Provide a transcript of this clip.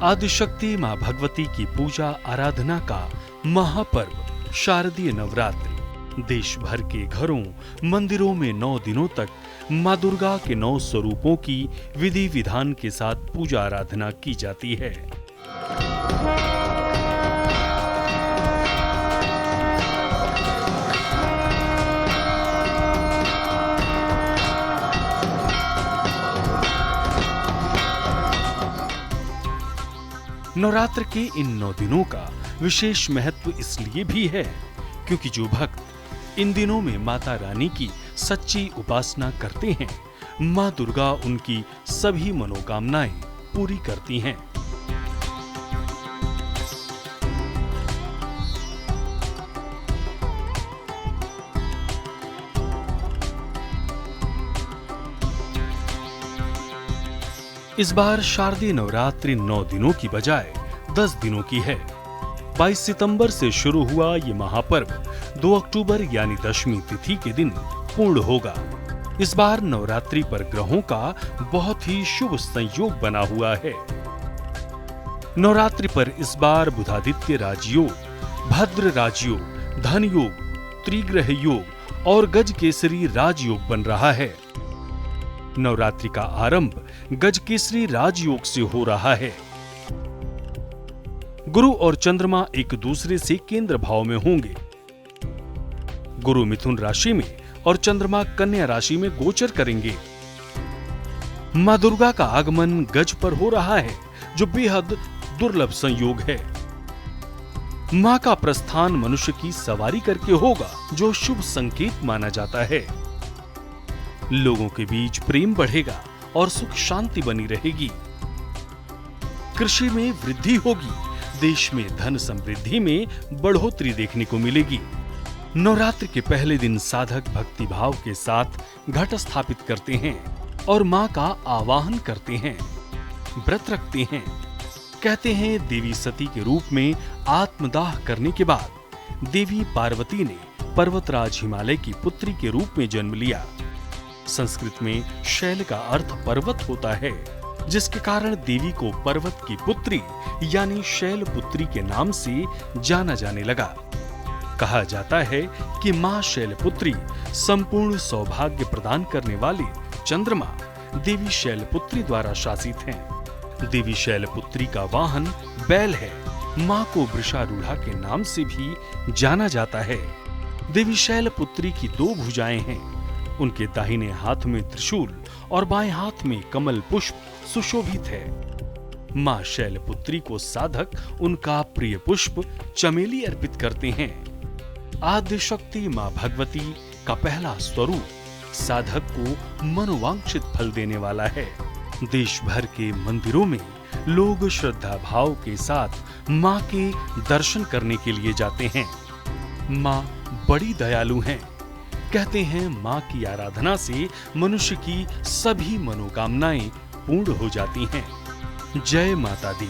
आदिशक्ति मां भगवती की पूजा आराधना का महापर्व शारदीय नवरात्रि देश भर के घरों मंदिरों में 9 दिनों तक मां दुर्गा के 9 स्वरूपों की विधि विधान के साथ पूजा आराधना की जाती है। नवरात्र के इन 9 दिनों का विशेष महत्व इसलिए भी है क्योंकि जो भक्त इन दिनों में माता रानी की सच्ची उपासना करते हैं, मां दुर्गा उनकी सभी मनोकामनाएं पूरी करती हैं। इस बार शारदीय नवरात्रि 9 दिनों की बजाय 10 दिनों की है। 22 सितंबर से शुरू हुआ ये महापर्व 2 अक्टूबर यानी दशमी तिथि के दिन पूर्ण होगा। इस बार नवरात्रि पर ग्रहों का बहुत ही शुभ संयोग बना हुआ है। नवरात्रि पर इस बार बुधादित्य राजयोग, भद्र राजयोग, धन योग, त्रिग्रह योग और गज केसरी राजयोग बन रहा है। नवरात्रि का आरंभ गज केसरी राजयोग से हो रहा है। गुरु और चंद्रमा एक दूसरे से केंद्र भाव में होंगे। गुरु मिथुन राशि में और चंद्रमा कन्या राशि में गोचर करेंगे। मां दुर्गा का आगमन गज पर हो रहा है, जो बेहद दुर्लभ संयोग है। मां का प्रस्थान मनुष्य की सवारी करके होगा, जो शुभ संकेत माना जाता है। लोगों के बीच प्रेम बढ़ेगा और सुख शांति बनी रहेगी। कृषि में वृद्धि होगी, देश में धन समृद्धि में बढ़ोतरी देखने को मिलेगी। नवरात्र के पहले दिन साधक भक्ति भाव के साथ घट स्थापित करते हैं और मां का आवाहन करते हैं, व्रत रखते हैं। कहते हैं देवी सती के रूप में आत्मदाह करने के बाद देवी पार्वती ने पर्वतराज हिमालय की पुत्री के रूप में जन्म लिया। संस्कृत में शैल का अर्थ पर्वत होता है, जिसके कारण देवी को पर्वत की पुत्री यानी शैल पुत्री के नाम से जाना जाने लगा। कहा जाता है कि मां शैलपुत्री संपूर्ण सौभाग्य प्रदान करने वाली चंद्रमा देवी शैलपुत्री द्वारा शासित हैं। देवी शैलपुत्री का वाहन बैल है। मां को वृषारूढ़ा के नाम से भी जाना जाता है। देवी शैलपुत्री की 2 भुजाएं हैं। उनके दाहिने हाथ में त्रिशूल और बाएं हाथ में कमल पुष्प सुशोभित है। मां शैलपुत्री को साधक उनका प्रिय पुष्प चमेली अर्पित करते हैं। आदिशक्ति मां भगवती का पहला स्वरूप साधक को मनोवांछित फल देने वाला है। देश भर के मंदिरों में लोग श्रद्धा भाव के साथ मां के दर्शन करने के लिए जाते हैं। मां बड़ी दयालु हैं। कहते हैं मां की आराधना से मनुष्य की सभी मनोकामनाएं पूर्ण हो जाती हैं। जय माता दी।